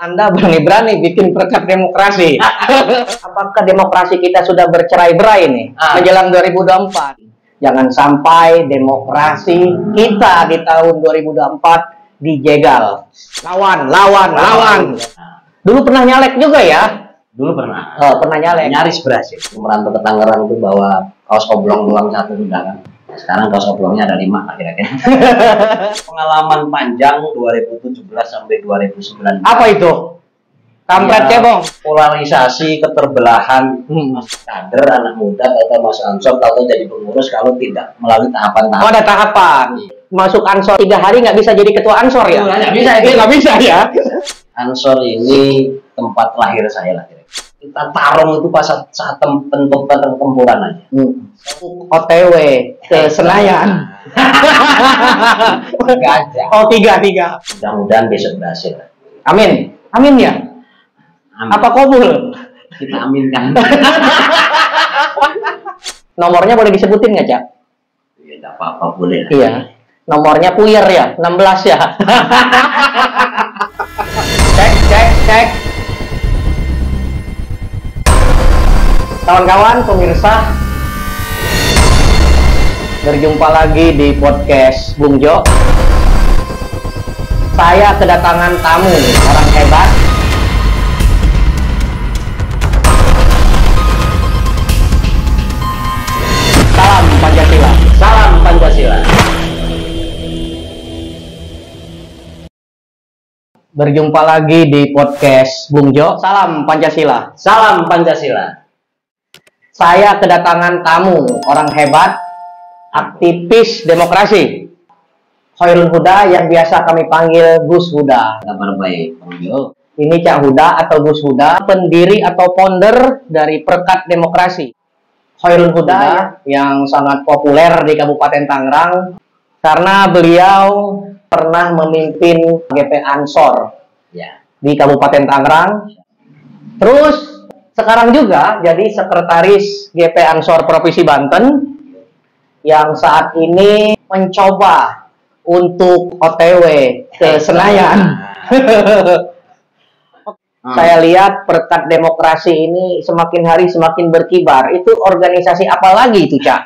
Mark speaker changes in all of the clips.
Speaker 1: Anda berani-berani bikin perekat demokrasi. Apakah demokrasi kita sudah bercerai-berai nih menjelang 2024? Jangan sampai demokrasi kita di tahun 2024 dijegal. Lawan. Dulu pernah nyalek juga ya?
Speaker 2: Dulu pernah.
Speaker 1: Pernah nyalek.
Speaker 2: Nyaris berhasil. Merantau ke Tangerang itu bawa kaos oblong doang satu sudah kan. Sekarang kaos oblongnya ada 5 kira-kira. Pengalaman panjang 2017 sampai 2019.
Speaker 1: Apa itu? Kampret cebong.
Speaker 2: Polarisasi, keterbelahan kader, anak muda, atau Mas Ansor, atau jadi pengurus kalau tidak melalui tahapan-tahapan.
Speaker 1: Oh, ada tahapan. Masuk Ansor 3 hari nggak bisa jadi ketua Ansor ya? Nggak bisa ya.
Speaker 2: Ansor ini tempat lahir saya lah. Kita tarung itu pas saat pertempuran aja.
Speaker 1: OTW ke Senayan. Oh, tiga.
Speaker 2: Mudah-mudahan besok berhasil.
Speaker 1: Amin ya.
Speaker 2: Amin.
Speaker 1: Apa kabul?
Speaker 2: Kita aminkan.
Speaker 1: Nomornya boleh disebutin nggak, Cak?
Speaker 2: Ya, tidak apa-apa, boleh.
Speaker 1: Iya. Nomornya puyer ya, 16 ya. Cek. Kawan-kawan pemirsa, berjumpa lagi di podcast Bung Jo. Saya kedatangan tamu, orang hebat. Salam Pancasila.
Speaker 2: Salam Pancasila.
Speaker 1: Berjumpa lagi di podcast Bung Jo. Salam Pancasila.
Speaker 2: Salam Pancasila.
Speaker 1: Saya kedatangan tamu, orang hebat, aktivis demokrasi. Khairul Huda yang biasa kami panggil Gus Huda.
Speaker 2: Kabar baik, Bang Jo.
Speaker 1: Ini Cak Huda atau Gus Huda, pendiri atau founder dari Perekat Demokrasi. Khairul Huda yang sangat populer di Kabupaten Tangerang karena beliau pernah memimpin GP Ansor
Speaker 2: Ya.
Speaker 1: di Kabupaten Tangerang. Terus sekarang juga jadi sekretaris GP Ansor Provinsi Banten yang saat ini mencoba untuk OTW ke Senayan. Saya lihat Perekat Demokrasi ini semakin hari semakin berkibar. Itu organisasi apa lagi itu, Cak?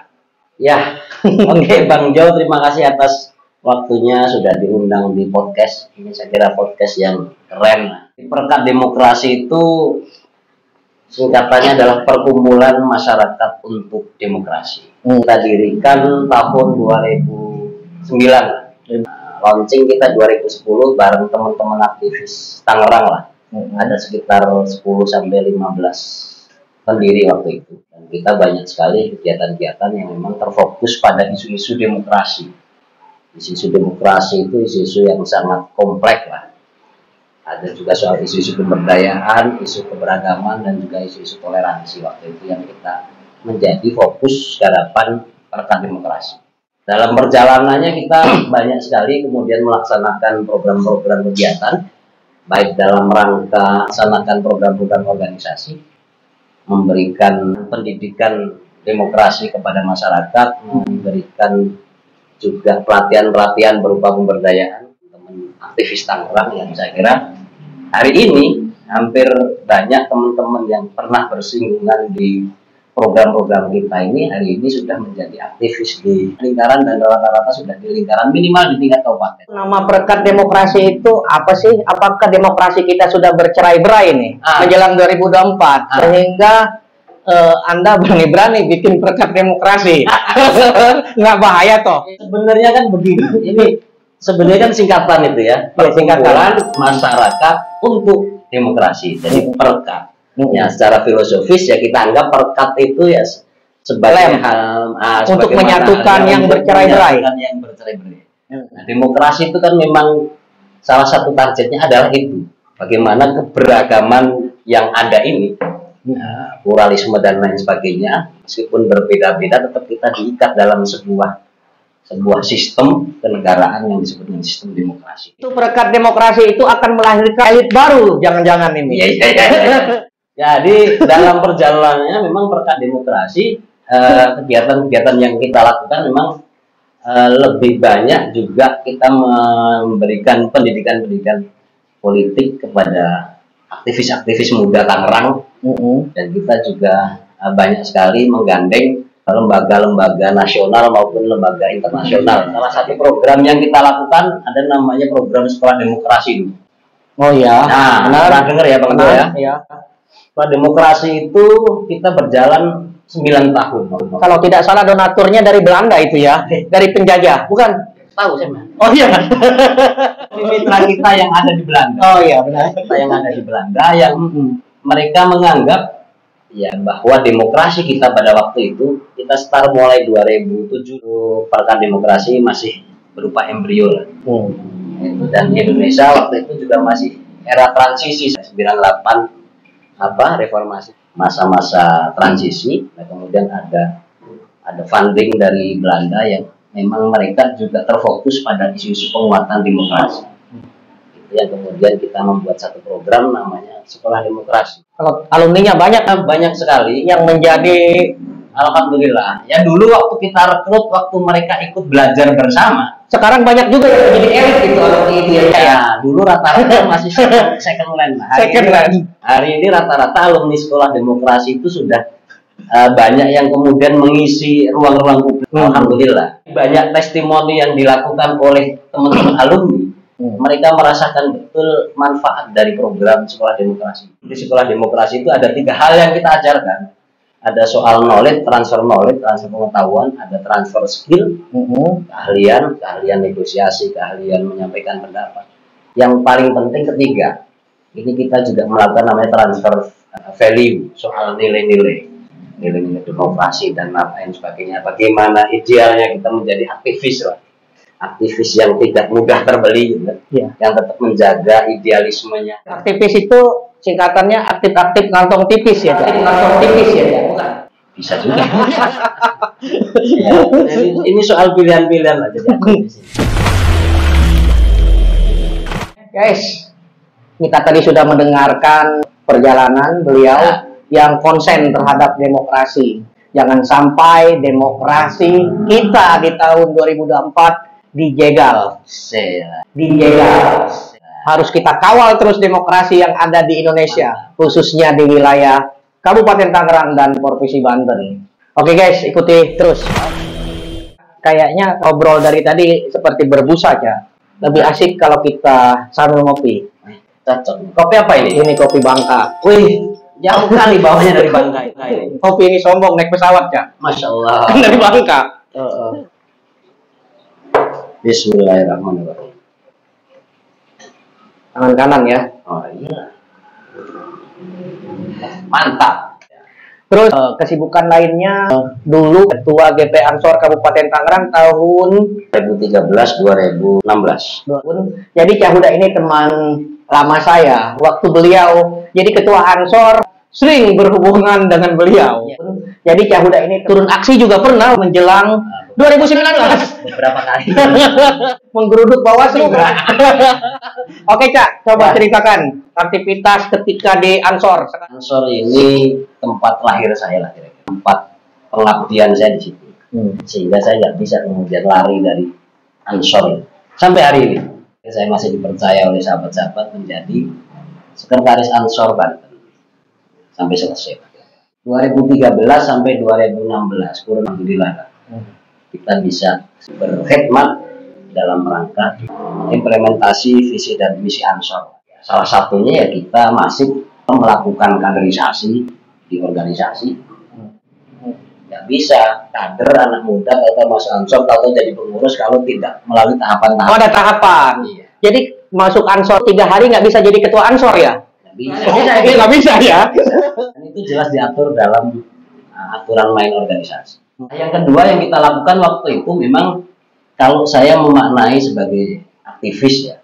Speaker 2: Ya, oke Bang Jo, terima kasih atas waktunya sudah diundang di podcast. Ini saya kira podcast yang keren. Perekat Demokrasi itu singkatannya adalah Perkumpulan Masyarakat untuk Demokrasi. Kita dirikan tahun 2009. Launching kita 2010 bareng teman-teman aktivis Tangerang lah. Ada sekitar 10 sampai 15 pendiri waktu itu. Dan kita banyak sekali kegiatan-kegiatan yang memang terfokus pada isu-isu demokrasi. Isu-isu demokrasi itu isu-isu yang sangat kompleks lah. Ada juga soal isu-isu pemberdayaan, isu keberagaman, dan juga isu-isu toleransi waktu itu yang kita menjadi fokus garapan Perekat Demokrasi. Dalam perjalanannya kita banyak sekali kemudian melaksanakan program-program kegiatan, baik dalam rangka melaksanakan program-program organisasi, memberikan pendidikan demokrasi kepada masyarakat, memberikan juga pelatihan-pelatihan berupa pemberdayaan teman aktivis Tangerang yang saya kira hari ini hampir banyak teman-teman yang pernah bersinggungan di program-program kita ini hari ini sudah menjadi aktivis di lingkaran dan rata-rata sudah di lingkaran minimal di tingkat kabupaten.
Speaker 1: Nama Perekat Demokrasi itu apa sih? Apakah demokrasi kita sudah bercerai-berai nih menjelang 2024 sehingga Anda berani-berani bikin Perekat Demokrasi? Nggak bahaya toh?
Speaker 2: Sebenarnya kan begini, ini sebenarnya kan singkatan itu ya, Perkumpulan Masyarakat untuk Demokrasi. Jadi Perekat. Ya, secara filosofis ya kita anggap perekat itu ya sebagai hal
Speaker 1: untuk menyatukan yang bercerai-berai.
Speaker 2: Nah, demokrasi itu kan memang salah satu targetnya adalah itu, bagaimana keberagaman yang ada ini, pluralisme dan lain sebagainya, meskipun berbeda-beda tetap kita diikat dalam sebuah sistem kenegaraan yang disebut dengan sistem demokrasi.
Speaker 1: Itu Perekat Demokrasi itu akan melahirkan elit baru, jangan-jangan ini.
Speaker 2: Iya. Jadi dalam perjalanannya memang Perekat Demokrasi kegiatan-kegiatan yang kita lakukan memang lebih banyak juga kita memberikan pendidikan-pendidikan politik kepada aktivis-aktivis muda Tangerang, dan kita juga banyak sekali menggandeng lembaga-lembaga nasional maupun lembaga internasional. Salah satu program yang kita lakukan ada namanya program Sekolah Demokrasi.
Speaker 1: Oh ya,
Speaker 2: nah, pernah dengar ya Bang Jo ya? Sekolah Demokrasi itu kita berjalan 9 tahun.
Speaker 1: Kalau tidak salah donaturnya dari Belanda itu ya, dari penjajah, bukan?
Speaker 2: Tahu saya.
Speaker 1: Oh iya.
Speaker 2: Mitra kita yang ada di Belanda.
Speaker 1: Oh iya benar.
Speaker 2: Kita yang ada di Belanda yang mereka menganggap ya bahwa demokrasi kita pada waktu itu, kita start mulai 2007, Perekat Demokrasi masih berupa embrio lah. Dan Indonesia waktu itu juga masih era transisi 98 reformasi, masa-masa transisi. Nah, kemudian ada funding dari Belanda yang memang mereka juga terfokus pada isu-isu penguatan demokrasi. Itu yang kemudian kita membuat satu program namanya Sekolah Demokrasi.
Speaker 1: Kalau alumninya
Speaker 2: banyak sekali
Speaker 1: yang menjadi,
Speaker 2: alhamdulillah. Ya dulu waktu kita rekrut, waktu mereka ikut belajar bersama.
Speaker 1: Sekarang banyak juga yang menjadi elit gitu alumni itu ya.
Speaker 2: Ya dulu rata-rata masih second land. Hari ini rata-rata alumni Sekolah Demokrasi itu sudah banyak yang kemudian mengisi ruang-ruang publik. Alhamdulillah. Banyak testimoni yang dilakukan oleh teman-teman alumni. Mereka merasakan betul manfaat dari program Sekolah Demokrasi. Di Sekolah Demokrasi itu ada 3 hal yang kita ajarkan. Ada soal knowledge, transfer pengetahuan, ada transfer skill, keahlian negosiasi, keahlian menyampaikan pendapat. Yang paling penting ketiga, ini kita juga melakukan namanya transfer value, soal nilai-nilai demokrasi dan lain sebagainya. Bagaimana idealnya kita menjadi aktivis lah. Aktivis yang tidak mudah terbeli, yang tetap menjaga idealismenya.
Speaker 1: Aktivis itu singkatannya aktif-aktif kantong tipis ya, kantong tipis ya, bukan?
Speaker 2: Bisa juga. Ya, ini soal pilihan-pilihan aja.
Speaker 1: Guys, kita tadi sudah mendengarkan perjalanan beliau yang konsen terhadap demokrasi. Jangan sampai demokrasi kita di tahun 2024 dijegal. Harus kita kawal terus demokrasi yang ada di Indonesia, khususnya di wilayah Kabupaten Tangerang dan Provinsi Banten. Oke guys, ikuti terus. Kayaknya ngobrol dari tadi seperti berbusa aja. Lebih asik kalau kita sambil ngopi.
Speaker 2: Cocok. Kopi apa ini?
Speaker 1: Ini kopi Bangka.
Speaker 2: Wih, jauh kali bawahnya dari Bangka.
Speaker 1: Kopi ini sombong naik pesawat ya.
Speaker 2: Masya Allah.
Speaker 1: Dari Bangka.
Speaker 2: Bismillahirrahmanirrahim.
Speaker 1: Tangan kanan ya.
Speaker 2: Oh iya. Mantap.
Speaker 1: Terus kesibukan lainnya, dulu Ketua GP Ansor Kabupaten Tangerang tahun
Speaker 2: 2013-2016.
Speaker 1: Jadi Cah Huda ini teman lama saya. Waktu beliau jadi Ketua Ansor, sering berhubungan dengan beliau. Jadi Cah Huda ini turun aksi juga pernah menjelang 2019.
Speaker 2: Beberapa kali.
Speaker 1: Menggeruduk Bawaslu. Oke Cak, coba ceritakan aktivitas ketika di Ansor.
Speaker 2: Ansor ini tempat lahir saya lah kira-kira. Tempat pengabdian saya di situ. Sehingga saya nggak bisa kemudian lari dari Ansor. Sampai hari ini saya masih dipercaya oleh sahabat-sahabat menjadi sekretaris Ansor Banten. Sampai selesai. 2013 sampai 2016 kurang alhamdulillah. Kita bisa berkhidmat dalam rangka implementasi visi dan misi Ansor. Salah satunya ya kita masih melakukan kaderisasi di organisasi. Nggak bisa kader anak muda atau masuk Ansor atau jadi pengurus kalau tidak melalui tahapan-tahapan.
Speaker 1: Oh, ada tahapan. Iya. Jadi masuk Ansor 3 hari nggak bisa jadi ketua Ansor ya? Nggak bisa ya.
Speaker 2: Dan itu jelas diatur dalam aturan main organisasi. Yang kedua yang kita lakukan waktu itu memang kalau saya memaknai sebagai aktivis ya,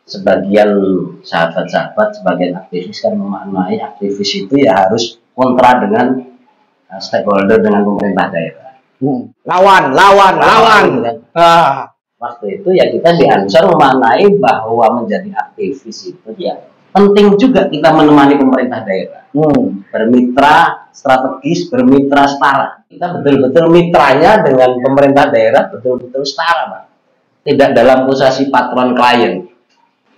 Speaker 2: sebagian sahabat-sahabat, sebagian aktivis kan memaknai aktivis itu ya harus kontra dengan stakeholder, dengan pemerintah daerah.
Speaker 1: Lawan.
Speaker 2: Kan? Waktu itu ya kita di Ansor memaknai bahwa menjadi aktivis itu ya penting juga kita menemani pemerintah daerah. Bermitra strategis, bermitra setara. Kita betul-betul mitranya dengan pemerintah daerah betul-betul setara, Pak. Tidak dalam posisi patron klien.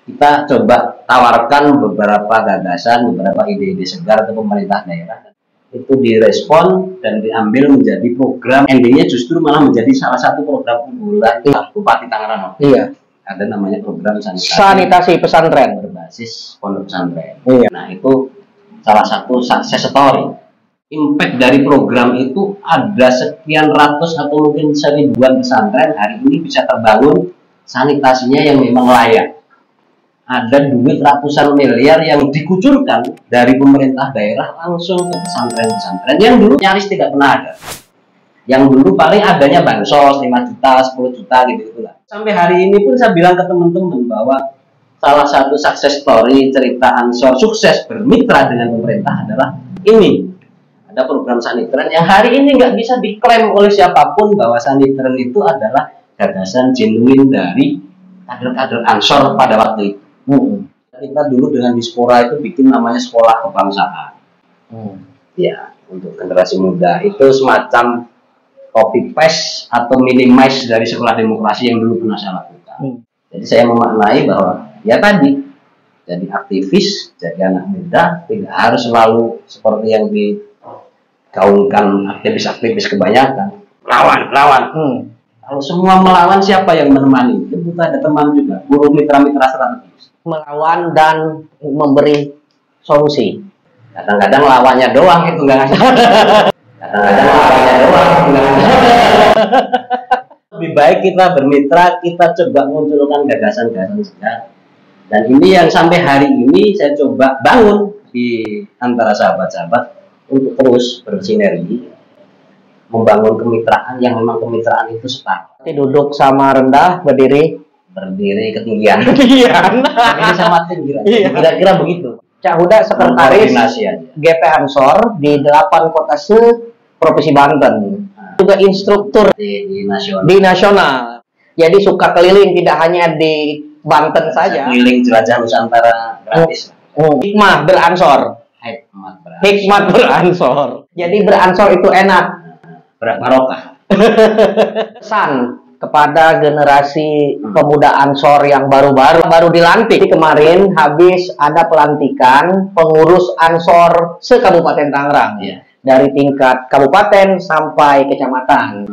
Speaker 2: kita coba tawarkan beberapa gagasan, beberapa ide-ide segar ke pemerintah daerah. Itu direspon dan diambil menjadi program, endingnya justru malah menjadi salah satu program unggulan Bupati Tangerang.
Speaker 1: Iya.
Speaker 2: Ada namanya program
Speaker 1: sanitasi pesantren
Speaker 2: berbasis pondok pesantren.
Speaker 1: Iya.
Speaker 2: Nah, itu salah satu success story. Impact dari program itu ada sekian ratus atau mungkin seribuan pesantren hari ini bisa terbangun sanitasinya yang memang layak. Ada duit ratusan miliar yang dikucurkan dari pemerintah daerah langsung ke pesantren-pesantren yang dulu nyaris tidak pernah ada. Yang dulu paling adanya bansos 5 juta, 10 juta gitu lah. Sampai hari ini pun saya bilang ke teman-teman bahwa salah satu success story cerita Ansor sukses bermitra dengan pemerintah adalah ini. Ada program sanitren yang hari ini nggak bisa diklaim oleh siapapun bahwa sanitren itu adalah gagasan genuine dari kader-kader Ansor pada waktu itu. Kita dulu dengan Dispora itu bikin namanya sekolah kebangsaan. Ya, untuk generasi muda itu semacam copy paste atau minimize dari sekolah demokrasi yang dulu pernah saya lakukan. Jadi saya memaknai bahwa ya tadi jadi aktivis, jadi anak muda tidak harus selalu seperti yang digaungkan aktivis-aktivis kebanyakan lawan. Kalau semua melawan, siapa yang menemani? Itu butuh ada teman juga, guru mitra-mitra strategis.
Speaker 1: Melawan dan memberi solusi.
Speaker 2: Kadang-kadang lawannya doang itu nggak ngasih. Kadang-kadang lawannya doang nggak ngasih. Lebih baik kita bermitra, kita coba munculkan gagasan-gagasan segar. Dan ini yang sampai hari ini saya coba bangun di antara sahabat-sahabat untuk terus bersinergi, membangun kemitraan yang memang kemitraan itu setara.
Speaker 1: Duduk sama rendah, berdiri
Speaker 2: ketinggian. Ini sama tinggi. Kira-kira begitu.
Speaker 1: Cak Huda sekretaris GP Ansor di 8 kota se-Provinsi Banten. Juga instruktur
Speaker 2: di
Speaker 1: nasional. Jadi suka keliling tidak hanya di Banten saja.
Speaker 2: Keliling jelajah Nusantara gratis.
Speaker 1: Hikmah beransor. Hikmat beransor. Jadi beransor itu enak.
Speaker 2: Barokah.
Speaker 1: Pesan kepada generasi pemuda Ansor yang baru dilantik. Kemarin habis ada pelantikan pengurus Ansor se-Kabupaten Tangerang. Dari tingkat kabupaten sampai kecamatan.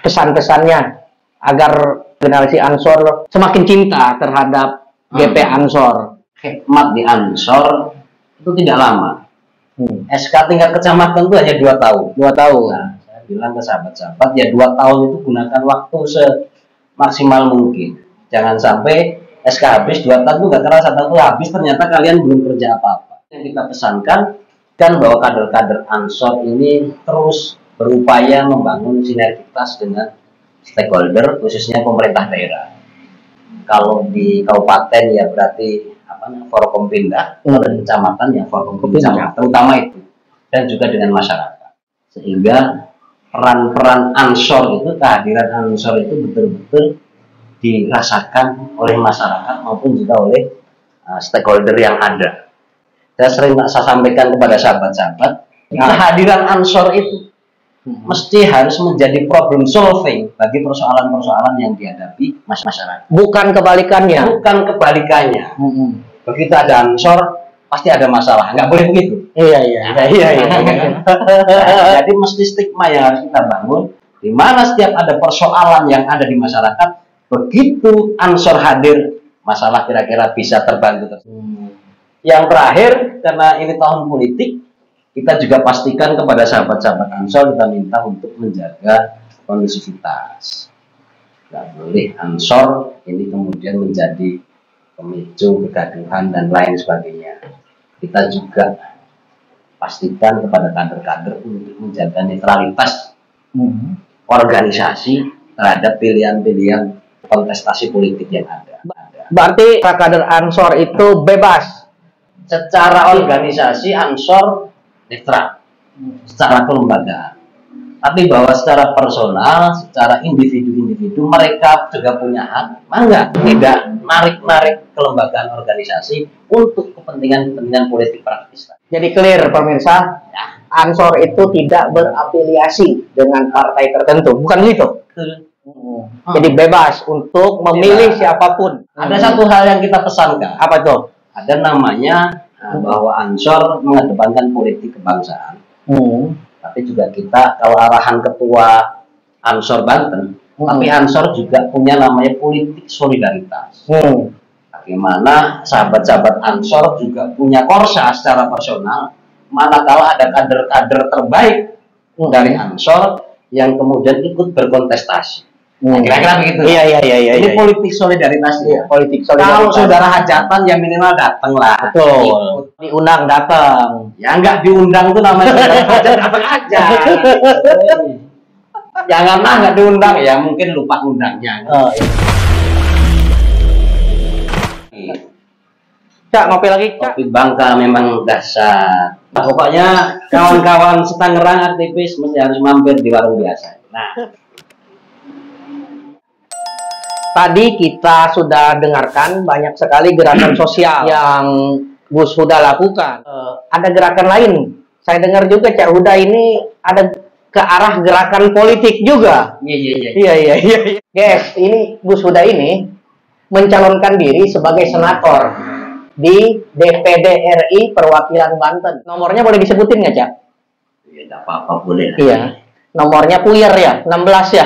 Speaker 1: Pesan-pesannya agar generasi Ansor semakin cinta terhadap GP Ansor.
Speaker 2: Hikmat di Ansor itu tidak lama. SK tingkat kecamatan itu hanya 2 tahun.
Speaker 1: 2 tahun.
Speaker 2: Nah, saya bilang ke sahabat-sahabat ya 2 tahun itu gunakan waktu semaksimal mungkin. Jangan sampai SK habis 2 tahun itu nggak terasa itu habis ternyata kalian belum kerja apa-apa. Yang kita pesankan kan bahwa kader-kader Ansor ini terus berupaya membangun sinergitas dengan stakeholder khususnya pemerintah daerah. Kalau di kabupaten ya berarti Forkompinda, kalau di kecamatan ya Forkompinda, terutama itu, dan juga dengan masyarakat. Sehingga peran-peran Ansor itu, kehadiran Ansor itu betul-betul dirasakan oleh masyarakat maupun juga oleh stakeholder yang ada. Saya sering saya sampaikan kepada sahabat-sahabat, kehadiran Ansor itu mesti harus menjadi problem solving bagi persoalan-persoalan yang dihadapi masyarakat.
Speaker 1: Bukan kebalikannya.
Speaker 2: Begitu ada Ansor, pasti ada masalah. Nggak boleh begitu.
Speaker 1: Iya.
Speaker 2: Jadi mesti stigma yang harus kita bangun, di mana setiap ada persoalan yang ada di masyarakat, begitu Ansor hadir, masalah kira-kira bisa terbantu. Yang terakhir, karena ini tahun politik, kita juga pastikan kepada sahabat-sahabat Ansor, kita minta untuk menjaga kondusivitas. Nggak boleh Ansor ini kemudian menjadi pemicu kegaduhan dan lain sebagainya. Kita juga pastikan kepada kader-kader untuk menjaga netralitas organisasi terhadap pilihan-pilihan kontestasi politik yang ada.
Speaker 1: Berarti kader Ansor itu bebas.
Speaker 2: Secara organisasi Ansor netral, secara kelembagaan. Tapi bahwa secara personal, secara individu-individu mereka juga punya hak, mangga tidak narik-narik kelembagaan organisasi untuk kepentingan politik praktis.
Speaker 1: Jadi clear pemirsa, Ansor itu tidak berafiliasi dengan partai tertentu, bukan gitu? Jadi bebas untuk memilih siapapun.
Speaker 2: Ada satu hal yang kita pesankan.
Speaker 1: Apa tuh?
Speaker 2: Ada namanya bahwa Ansor mengedepankan politik kebangsaan. Tapi juga kita kalau arahan ketua Ansor Banten, tapi Ansor juga punya namanya politik solidaritas. Bagaimana sahabat-sahabat Ansor juga punya korsa secara personal, manakala ada kader-kader terbaik dari Ansor yang kemudian ikut berkontestasi. Kira-kira begitu.
Speaker 1: Iya.
Speaker 2: Ini politik solidaritas.
Speaker 1: Politik solidaritas.
Speaker 2: Kalau saudara hajatan ya minimal datang lah.
Speaker 1: Betul. Diundang datang.
Speaker 2: Ya nggak diundang tuh namanya saudara hajat datang aja. Janganlah nggak diundang ya, mungkin lupa undangnya.
Speaker 1: Cak, ngopi lagi, Cak.
Speaker 2: Kopi Bangka memang dasar. Nah, pokoknya kawan-kawan Setangerang aktivis mesti harus mampir di warung biasa. Nah,
Speaker 1: tadi kita sudah dengarkan banyak sekali gerakan sosial yang Gus Huda lakukan. Ada gerakan lain. Saya dengar juga Cak Huda ini ada ke arah gerakan politik juga. Iya. Guys, ini Gus Huda ini mencalonkan diri sebagai senator di DPD RI Perwakilan Banten. Nomornya boleh disebutin nggak, Cak?
Speaker 2: Ya, nggak apa-apa, boleh.
Speaker 1: Iya. Nomornya puyer ya, 16 ya.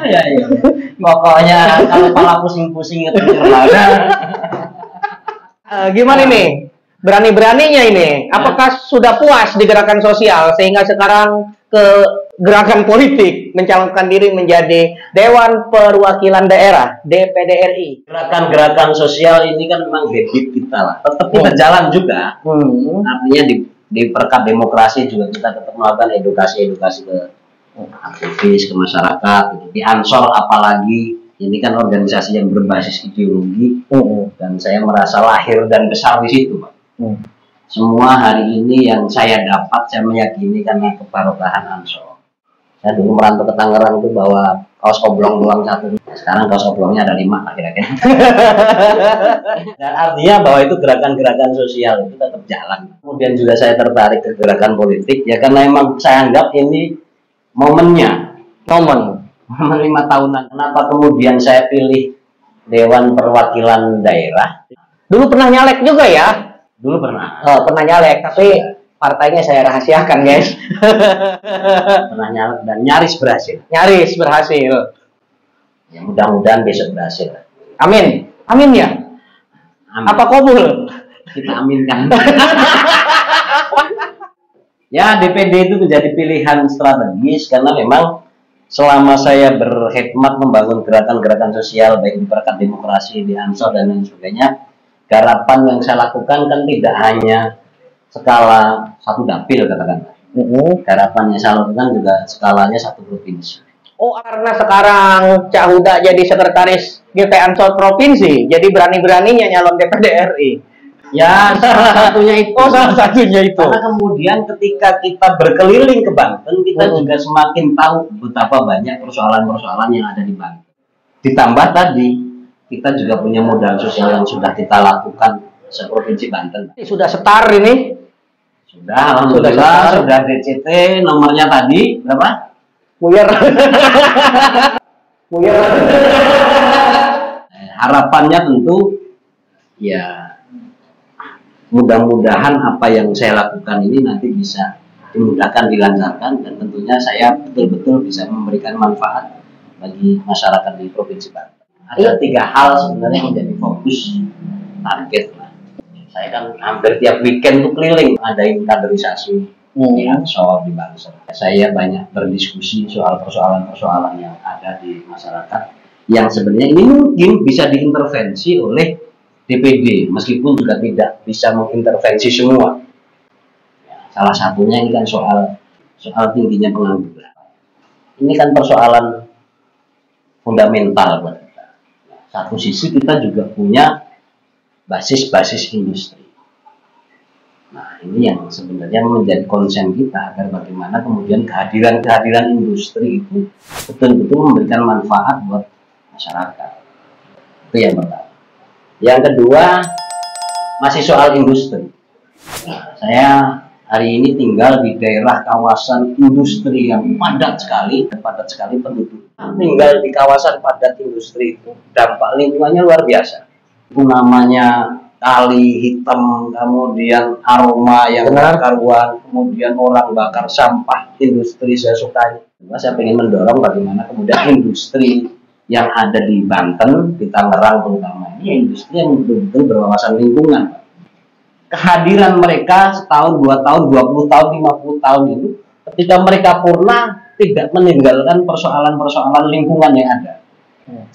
Speaker 2: Ya. Pokoknya kalau kepala pusing-pusing itu
Speaker 1: gimana nih? Berani-beraninya ini. Apakah sudah puas di gerakan sosial sehingga sekarang ke gerakan politik mencalonkan diri menjadi Dewan Perwakilan Daerah DPD RI?
Speaker 2: Gerakan-gerakan sosial ini kan memang habit kita lah. Tetap kita jalan juga. Artinya di Perkat Demokrasi juga kita tetap melakukan edukasi ke aktivis, ke masyarakat. Di Ansor apalagi, ini kan organisasi yang berbasis ideologi, dan saya merasa lahir dan besar di situ, Pak. Semua hari ini yang saya dapat, saya meyakini karena kebarokahan Ansor. Saya dulu merantau ke Tangerang itu bawa kaos oblong doang satu. Sekarang kaos oblongnya ada 5 kira-kira. Dan artinya bahwa itu gerakan-gerakan sosial itu tetap jalan. Kemudian juga saya tertarik ke gerakan politik ya karena emang saya anggap ini momennya, momen 5 tahunan. Kenapa kemudian saya pilih Dewan Perwakilan Daerah?
Speaker 1: Dulu pernah nyalek juga ya?
Speaker 2: Dulu pernah.
Speaker 1: Pernah nyalek, tapi partainya saya rahasiakan, guys.
Speaker 2: Pernah nyalek dan nyaris berhasil.
Speaker 1: Nyaris berhasil.
Speaker 2: Ya mudah-mudahan besok berhasil.
Speaker 1: Amin. Amin ya.
Speaker 2: Amin.
Speaker 1: Apa kabul?
Speaker 2: Kita aminkan. Ya, DPD itu menjadi pilihan strategis karena memang selama saya berkhidmat membangun gerakan-gerakan sosial baik di Perkat Demokrasi, di Ansor dan lain sebagainya, garapan yang saya lakukan kan tidak hanya skala satu dapil katakanlah. Garapan yang saya lakukan juga skalanya satu provinsi.
Speaker 1: Oh, karena sekarang Cak Huda jadi sekretaris GP Ansor provinsi, jadi berani-beraninya nyalon DPD RI.
Speaker 2: Ya, salah satunya itu.
Speaker 1: Oh, salah satunya itu.
Speaker 2: Karena kemudian ketika kita berkeliling ke Banten, kita juga semakin tahu betapa banyak persoalan-persoalan yang ada di Banten. Ditambah tadi, kita juga punya modal sosial yang sudah kita lakukan seprovinsi Banten.
Speaker 1: Sudah setar ini?
Speaker 2: Sudah, alhamdulillah, sudah DCT, nomornya tadi berapa?
Speaker 1: Puyer.
Speaker 2: Harapannya tentu, ya mudah-mudahan apa yang saya lakukan ini nanti bisa dimudahkan, dilancarkan, dan tentunya saya betul-betul bisa memberikan manfaat bagi masyarakat di Provinsi Banten. Ada 3 hal sebenarnya yang menjadi fokus target lah. Saya kan hampir tiap weekend tuh keliling ngadain kaderisasi di Ansor, di Banser. Saya banyak berdiskusi soal persoalan-persoalan yang ada di masyarakat yang sebenarnya ini mungkin bisa diintervensi oleh DPD, meskipun juga tidak bisa mengintervensi semua. Ya, salah satunya ini kan soal tingginya pengangguran. Ini kan persoalan fundamental buat kita. Satu sisi kita juga punya basis-basis industri. Nah, ini yang sebenarnya menjadi konsen kita agar bagaimana kemudian kehadiran industri itu betul-betul memberikan manfaat buat masyarakat. Itu yang pertama. Yang kedua, masih soal industri. Nah, saya hari ini tinggal di daerah kawasan industri yang padat sekali penduduk. Tinggal di kawasan padat industri itu dampak lingkungannya luar biasa. Itu namanya kali hitam, kemudian aroma yang karuan, kemudian orang bakar sampah industri. Saya sukanya. Saya ingin mendorong bagaimana kemudian industri yang ada di Banten, di Tangerang terutama, ini industri yang betul-betul berwawasan lingkungan. Kehadiran mereka setahun, 2 tahun, 20 tahun, 50 tahun itu, ketika mereka purna, tidak meninggalkan persoalan-persoalan lingkungan yang ada.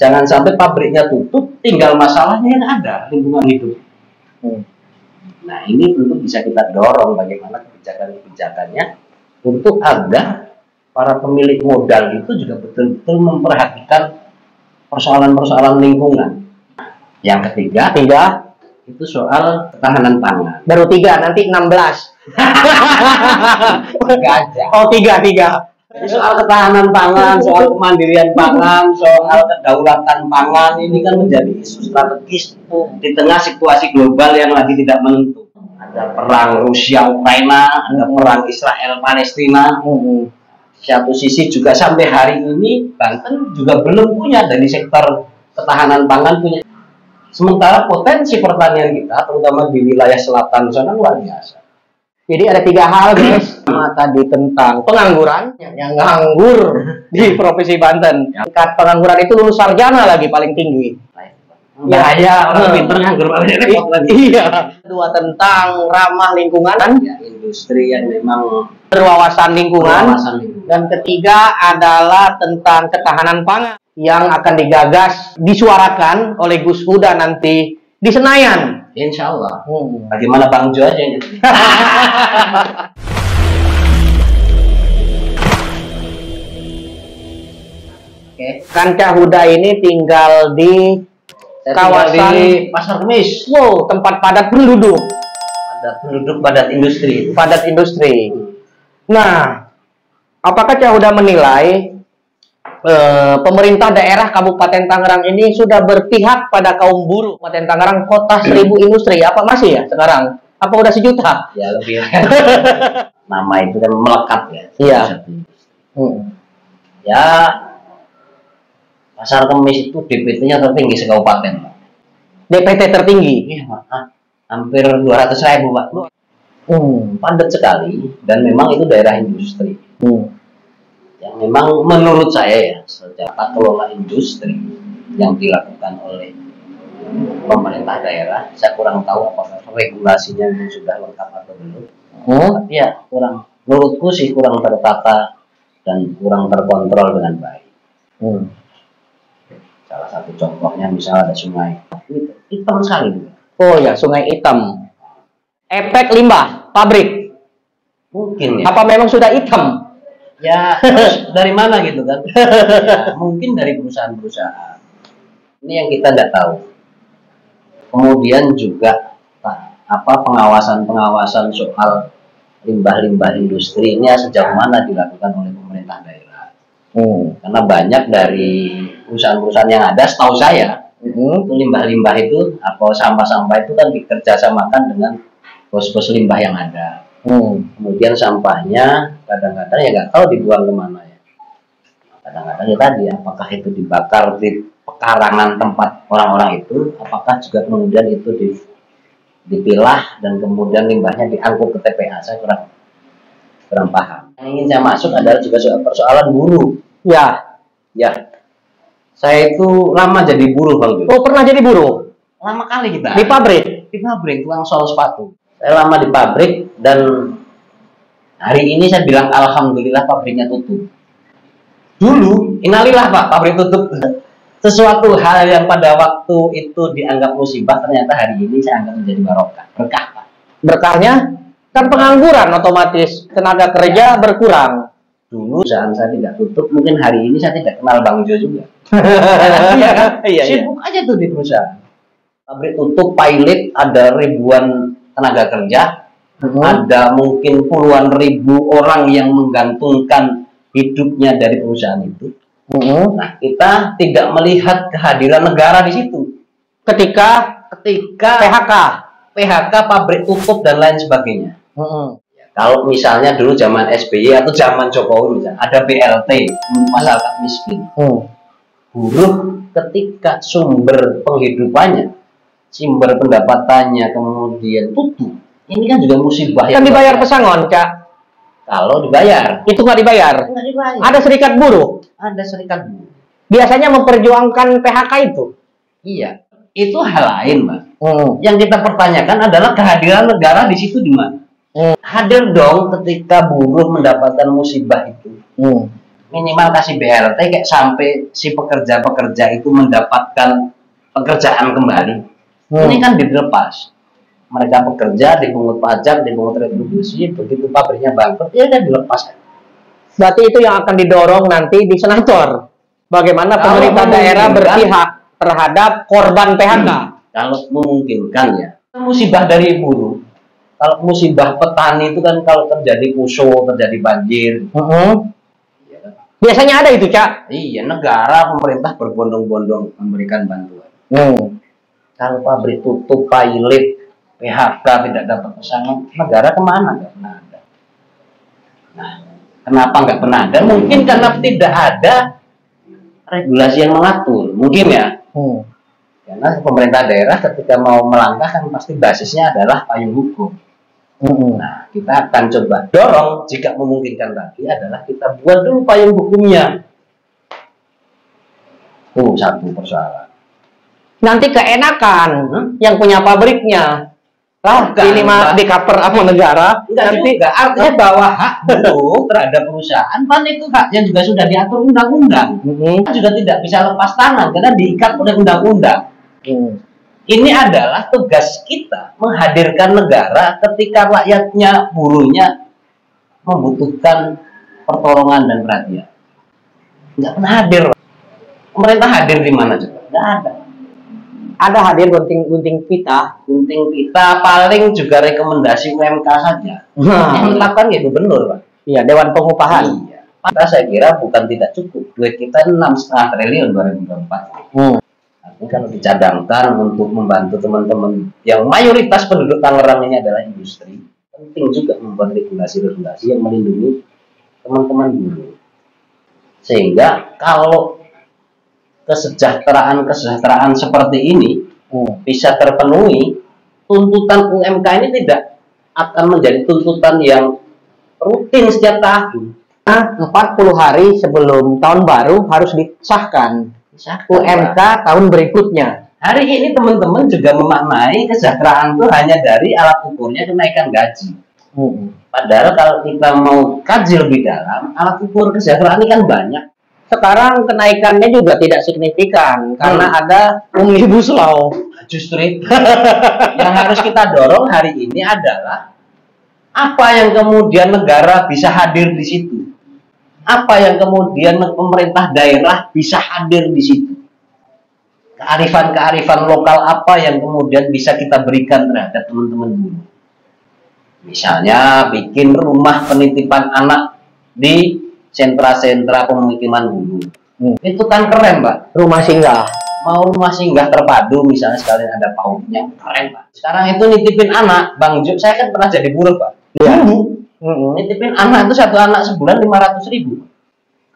Speaker 2: Jangan sampai pabriknya tutup, tinggal masalahnya yang ada, lingkungan hidup. Nah, ini tentu bisa kita dorong bagaimana kebijakan-kebijakannya untuk agar para pemilik modal itu juga betul-betul memperhatikan persoalan-persoalan lingkungan. Yang ketiga, itu soal ketahanan pangan.
Speaker 1: Baru 3, nanti 16.
Speaker 2: 3 aja.
Speaker 1: Oh, 3.
Speaker 2: Jadi soal ketahanan pangan, soal kemandirian pangan, soal kedaulatan pangan, ini kan menjadi isu strategis di tengah situasi global yang lagi tidak menentu. Ada perang Rusia-Ukraina, ada perang Israel-Palestina. Satu sisi juga sampai hari ini Banten juga belum punya dari sektor ketahanan pangan punya. Sementara potensi pertanian kita, terutama di wilayah selatan sana luar biasa.
Speaker 1: Jadi ada 3 hal, guys. Tadi tentang pengangguran, yang nganggur di Provinsi Banten. Tingkat pengangguran itu lulus sarjana lagi paling tinggi.
Speaker 2: Bahaya orang pinter nganggur
Speaker 1: Iya. Kedua tentang ramah lingkungan,
Speaker 2: industri yang memang
Speaker 1: berwawasan lingkungan. Dan ketiga adalah tentang ketahanan pangan yang akan digagas, disuarakan oleh Gus Huda nanti di Senayan.
Speaker 2: Insya Allah. Bagaimana Bang Jo aja ini?
Speaker 1: Kan Cah Huda ini tinggal di kawasan
Speaker 2: di Pasar Kemis.
Speaker 1: Wow, tempat padat penduduk.
Speaker 2: Padat industri.
Speaker 1: Padat industri. Nah, apakah Cah Huda menilai pemerintah daerah Kabupaten Tangerang ini sudah berpihak pada kaum buruh? Kabupaten Tangerang kota 1000 industri, apa masih ya sekarang? Apa udah 1 juta?
Speaker 2: Ya lebih. Nama itu kan melekat ya.
Speaker 1: Iya.
Speaker 2: Ya, Pasar Kemis itu DPT-nya tertinggi se-kabupaten.
Speaker 1: DPT tertinggi?
Speaker 2: Iya, hampir 200.000, Pak. Padat sekali, dan memang itu daerah industri. Yang memang menurut saya ya, secara kelola industri yang dilakukan oleh pemerintah daerah, saya kurang tahu apakah regulasinya sudah lengkap atau belum. Tapi ya menurutku sih kurang tertata dan kurang terkontrol dengan baik. Salah satu contohnya misalnya ada sungai hitam sekali.
Speaker 1: Oh ya, sungai hitam. Efek limbah pabrik.
Speaker 2: Mungkin ya.
Speaker 1: Apa memang sudah hitam?
Speaker 2: Ya, terus dari mana gitu kan? Ya, mungkin dari perusahaan-perusahaan. Ini yang kita nggak tahu. Kemudian juga pengawasan soal limbah-limbah industri ini sejauh mana dilakukan oleh pemerintah daerah. Karena banyak dari perusahaan-perusahaan yang ada, setahu saya, itu limbah-limbah itu atau sampah-sampah itu kan dikerjasamakan dengan bos-bos limbah yang ada. Kemudian sampahnya kadang-kadang ya nggak tahu dibuang kemana ya. Kadang-kadang ya tadi, apakah itu dibakar di pekarangan tempat orang-orang itu, apakah juga kemudian itu dipilah dan kemudian limbahnya diangkut ke TPA. Saya kurang paham. Yang ingin saya masuk adalah juga soal persoalan buruh. Ya. Saya itu lama jadi buruh, Bang Jo.
Speaker 1: Oh, pernah jadi buruh?
Speaker 2: Lama kali kita.
Speaker 1: Di pabrik?
Speaker 2: Di pabrik, tukang sol sepatu. Saya lama di pabrik dan hari ini saya bilang alhamdulillah pabriknya tutup. Dulu, innalillah Pak, pabrik tutup. Sesuatu hal yang pada waktu itu dianggap musibah, ternyata hari ini saya anggap menjadi barokah. Berkah, Pak.
Speaker 1: Berkahnya kan pengangguran otomatis, tenaga kerja berkurang.
Speaker 2: Dulu perusahaan saya tidak tutup, mungkin hari ini saya tidak kenal Bang Jo juga.
Speaker 1: Iya kan?
Speaker 2: Sibuk aja tuh di perusahaan. Pabrik tutup, pilot, ada ribuan tenaga kerja, ada mungkin puluhan ribu orang yang menggantungkan hidupnya dari perusahaan itu. Nah, kita tidak melihat kehadiran negara di situ. Ketika PHK, pabrik tutup dan lain sebagainya. Kalau misalnya dulu zaman SBY atau zaman Jokowi misalnya ada BLT masyarakat miskin, buruh ketika sumber penghidupannya, sumber pendapatannya kemudian tutup, ini kan juga musibah.
Speaker 1: Kan dibayar pesangon, Kak.
Speaker 2: Kalau dibayar,
Speaker 1: itu nggak dibayar. Ada serikat buruh.
Speaker 2: Ada serikat buruh.
Speaker 1: Biasanya memperjuangkan PHK itu.
Speaker 2: Iya, itu hal lain, Mas. Yang kita pertanyakan adalah kehadiran negara di situ di mana? Hadir dong ketika buruh mendapatkan musibah itu. Minimal kasih BLT kayak sampai si pekerja-pekerja itu mendapatkan pekerjaan kembali. Ini kan dilepas. Mereka bekerja, dipungut pajak, dipungut retribusi, begitu pabriknya bangkrut, ya kan dilepas.
Speaker 1: Berarti itu yang akan didorong nanti di senator. Bagaimana pemerintah daerah berpihak terhadap korban PHK.
Speaker 2: Kalau memungkinkan ya. Musibah dari buruh. Kalau musibah petani itu kan kalau terjadi puso, terjadi banjir. Ya kan?
Speaker 1: Biasanya ada itu, Cak.
Speaker 2: Iya, negara, pemerintah berbondong-bondong memberikan bantuan. Kalau pabrik tutup, pilot, PHK, tidak dapat pesanan, negara kemana? Nggak pernah ada. Nah, kenapa nggak pernah ada? Mungkin karena tidak ada regulasi yang mengatur. Mungkin ya. Karena pemerintah daerah ketika mau melangkah kan pasti basisnya adalah payung hukum. Nah, kita akan coba dorong jika memungkinkan lagi adalah kita buat dulu payung hukumnya. Tuh satu persoalan.
Speaker 1: Nanti keenakan yang punya pabriknya. Ini mah di cover sama negara.
Speaker 2: Nanti artinya bahwa hak buruh terhadap perusahaan kan itu haknya juga sudah diatur undang-undang. Juga tidak bisa lepas tangan karena diikat oleh undang-undang. Ini adalah tugas kita menghadirkan negara ketika rakyatnya, buruhnya membutuhkan pertolongan dan perhatian. Nggak pernah hadir. Pemerintah hadir di mana juga? Nggak ada.
Speaker 1: Ada hadir gunting pita.
Speaker 2: Gunting pita paling juga rekomendasi UMK saja. Yang ditetapkan ya gubernur, Pak.
Speaker 1: Iya, Dewan Pengupahan.
Speaker 2: Iya. Maka saya kira bukan tidak cukup. Duit kita 6,5 triliun 2024. Ini kalau dicadangkan untuk membantu teman-teman yang mayoritas penduduk Tangerang ini adalah industri, penting juga membuat regulasi-regulasi yang melindungi teman-teman buruh. Sehingga kalau kesejahteraan seperti ini bisa terpenuhi, tuntutan UMK ini tidak akan menjadi tuntutan yang rutin setiap tahun.
Speaker 1: 40 hari sebelum tahun baru harus disahkan. UMK tahun berikutnya.
Speaker 2: Hari ini teman-teman juga memaknai kesejahteraan itu hanya dari alat ukurnya kenaikan gaji. Padahal kalau kita mau kaji lebih dalam, alat ukur kesejahteraan ini kan banyak.
Speaker 1: Sekarang kenaikannya juga tidak signifikan karena ada Omnibus Law.
Speaker 2: Justru itu yang harus kita dorong hari ini adalah apa yang kemudian negara bisa hadir di situ. Apa yang kemudian pemerintah daerah bisa hadir di situ? Kearifan-kearifan lokal apa yang kemudian bisa kita berikan terhadap teman-teman buruh? Misalnya bikin rumah penitipan anak di sentra-sentra pemukiman buruh. Itu kan keren, Pak.
Speaker 1: Rumah singgah.
Speaker 2: Mau rumah singgah terpadu misalnya sekalian ada PAUD-nya, keren, Pak. Sekarang itu nitipin anak, Bang Jo, saya kan pernah jadi buruh, Pak.
Speaker 1: Iya.
Speaker 2: Nitipin anak itu satu anak sebulan 500.000.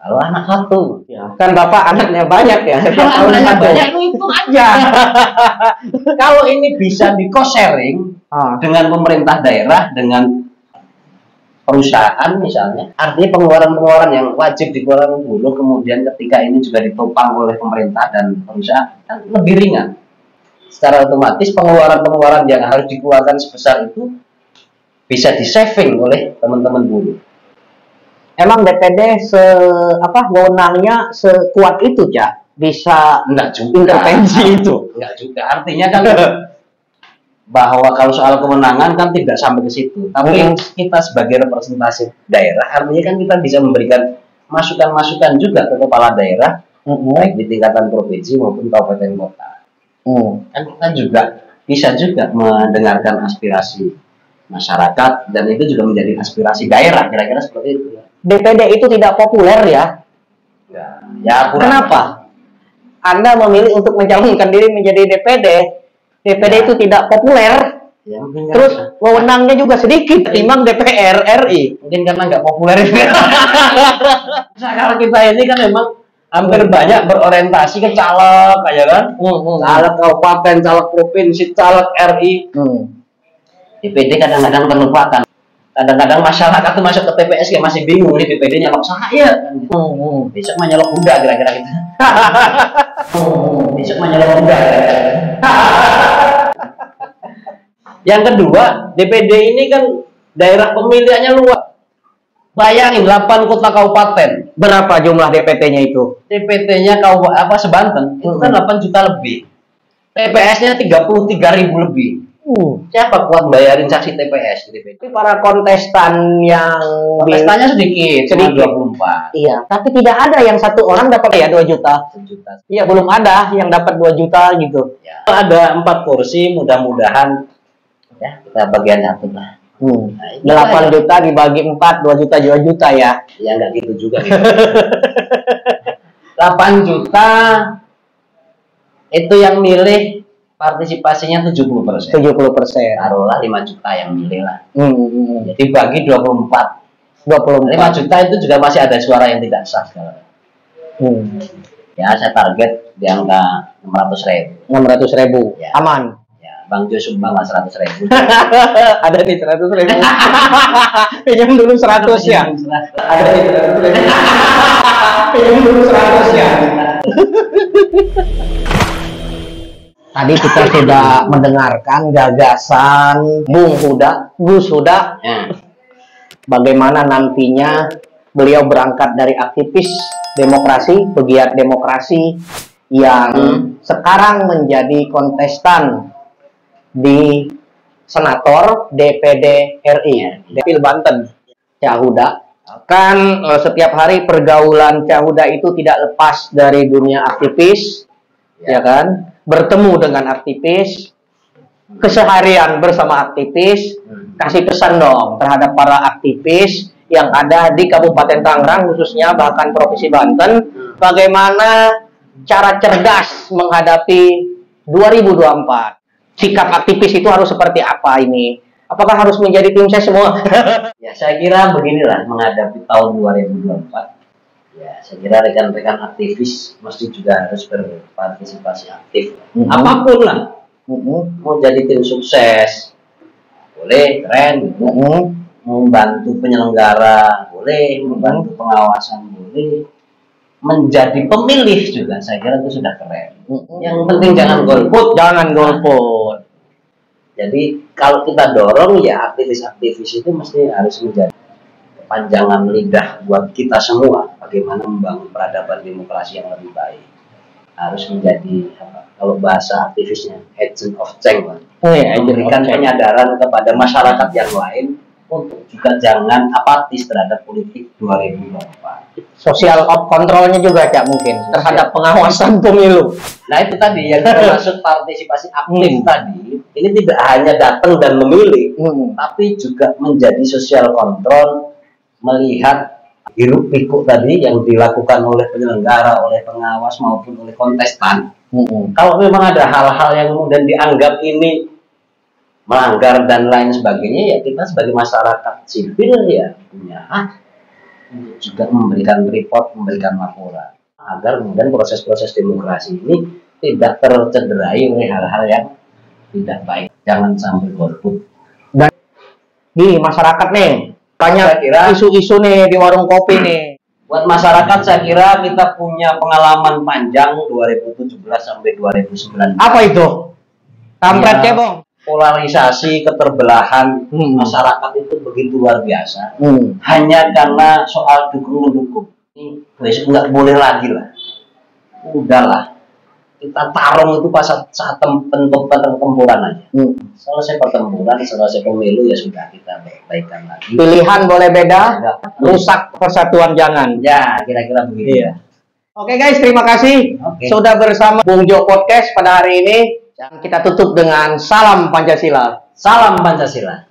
Speaker 2: Kalau anak satu,
Speaker 1: ya. Kan Bapak anaknya banyak ya.
Speaker 2: Kalau anaknya banyak itu aja. Kalau ini bisa di cost sharing dengan pemerintah daerah, dengan perusahaan misalnya, artinya pengeluaran-pengeluaran yang wajib dikeluarkan buruh kemudian ketika ini juga ditopang oleh pemerintah dan perusahaan, kan lebih ringan. Secara otomatis pengeluaran-pengeluaran yang harus dikeluarkan sebesar itu bisa di-saving oleh teman-teman buruh.
Speaker 1: Emang DPD wewenangnya sekuat itu, Cak? Bisa
Speaker 2: enggak juga
Speaker 1: intervensi itu?
Speaker 2: Enggak juga. Artinya kan bahwa kalau soal kewenangan kan tidak sampai ke situ. Tapi kita sebagai representasi daerah, artinya kan kita bisa memberikan masukan-masukan juga ke kepala daerah, baik di tingkatan provinsi maupun kabupaten kota. Kan kita juga bisa juga mendengarkan aspirasi masyarakat dan itu juga menjadi aspirasi daerah, kira-kira seperti itu.
Speaker 1: DPD itu tidak populer ya?
Speaker 2: Ya
Speaker 1: kenapa? Anda memilih untuk mencalonkan diri menjadi DPD. DPD itu tidak populer.
Speaker 2: Ya,
Speaker 1: Terus wewenangnya juga sedikit ketimbang DPR RI.
Speaker 2: Mungkin karena nggak populer. Sekarang kita ini kan memang hampir banyak berorientasi ke caleg, kayak kan? Caleg kabupaten, caleg provinsi, caleg RI. DPD kadang-kadang terlupakan. Kadang-kadang masyarakat tuh masuk ke TPS kayak masih bingung nih DPD nyalok saya. Besok mah nyalok kuda kira-kira gitu. Besok mah nyalok kuda. Yang kedua, DPD ini kan daerah pemilihannya luas. Bayangin 8 kota kabupaten.
Speaker 1: Berapa jumlah DPT-nya itu?
Speaker 2: DPT-nya Sebanten itu kan 8 juta lebih. TPS-nya 33.000 lebih. Siapa kuat bayarin saksi TPS di DPD?
Speaker 1: Tapi para kontestan yang
Speaker 2: kontestannya sedikit, cuma 24.
Speaker 1: Iya, tapi tidak ada yang satu orang dapat ya 2 juta.
Speaker 2: 1 juta.
Speaker 1: Iya, belum ada yang dapat 2 juta gitu.
Speaker 2: Ya. Ada 4 kursi, mudah-mudahan ya kita bagian satu lah.
Speaker 1: 8 juta dibagi 4, 2 juta, 2 juta ya.
Speaker 2: Ya nggak gitu juga gitu. 8 juta itu yang milih partisipasinya 70%.
Speaker 1: 70%.
Speaker 2: Taruhlah 5 juta yang milih lah. Jadi bagi 24. 5 juta itu juga masih ada suara yang tidak sah sekarang. Ya saya target di angka 600.000.
Speaker 1: 600.000.
Speaker 2: Ya.
Speaker 1: Aman.
Speaker 2: Ya, Bang Jo sumbang 100.000.
Speaker 1: Ada nih 100.000. Pinjam dulu 100 ya. Ada nih 100.000. Pinjam dulu 100 ya. Tadi kita sudah mendengarkan gagasan Gus Huda, bagaimana nantinya beliau berangkat dari aktivis demokrasi, pegiat demokrasi yang sekarang menjadi kontestan di senator DPD RI, Dapil Banten, Cak Huda. Kan setiap hari pergaulan Cak Huda itu tidak lepas dari dunia aktivis, ya kan? Bertemu dengan aktivis, keseharian bersama aktivis, kasih pesan dong terhadap para aktivis yang ada di Kabupaten Tangerang khususnya bahkan Provinsi Banten, bagaimana cara cerdas menghadapi 2024. Sikap aktivis itu harus seperti apa ini? Apakah harus menjadi tim ses semua?
Speaker 2: Ya saya kira beginilah menghadapi tahun 2024. Ya, saya kira rekan-rekan aktivis mesti juga harus berpartisipasi aktif. Apapun lah. Mau jadi tim sukses, boleh, keren. Membantu penyelenggara, boleh. Membantu pengawasan, boleh. Menjadi pemilih juga, saya kira itu sudah keren. Yang penting jangan golput.
Speaker 1: Jangan golput.
Speaker 2: Jadi kalau kita dorong ya aktivis-aktivis itu mesti harus menjadi panjangan lidah buat kita semua bagaimana membangun peradaban demokrasi yang lebih baik. Harus menjadi kalau bahasa aktivisnya agent of change, memberikan penyadaran kepada masyarakat yang lain untuk juga jangan apatis terhadap politik 2024.
Speaker 1: Sosial kontrolnya juga Cak mungkin terhadap pengawasan pemilu.
Speaker 2: Nah itu tadi yang termasuk partisipasi aktif tadi, ini tidak hanya datang dan memilih, tapi juga menjadi sosial kontrol, melihat hiruk pikuk tadi yang dilakukan oleh penyelenggara, oleh pengawas maupun oleh kontestan. Kalau memang ada hal-hal yang kemudian dianggap ini melanggar dan lain sebagainya, ya kita sebagai masyarakat sipil ya punya hak untuk juga memberikan report, memberikan laporan agar kemudian proses-proses demokrasi ini tidak tercederai oleh hal-hal yang tidak baik. Jangan sampai golput.
Speaker 1: Dan di masyarakat nih banyak isu-isu nih di warung kopi nih.
Speaker 2: Buat masyarakat saya kira kita punya pengalaman panjang 2017 sampai 2019.
Speaker 1: Apa itu? Kampret cebong.
Speaker 2: Polarisasi, keterbelahan masyarakat itu begitu luar biasa. Hanya karena soal dukung-mendukung. Ini besok nggak boleh lagi lah. Udahlah. Kita tarung itu pas saat pertempuran aja. Selesai pertempuran, selesai pemilu ya sudah kita baik-baikan lagi.
Speaker 1: Pilihan boleh beda, rusak persatuan jangan.
Speaker 2: Ya, kira-kira begitu.
Speaker 1: Iya. Oke guys, terima kasih sudah bersama Bung Jo Podcast pada hari ini. Dan kita tutup dengan salam Pancasila.
Speaker 2: Salam Pancasila.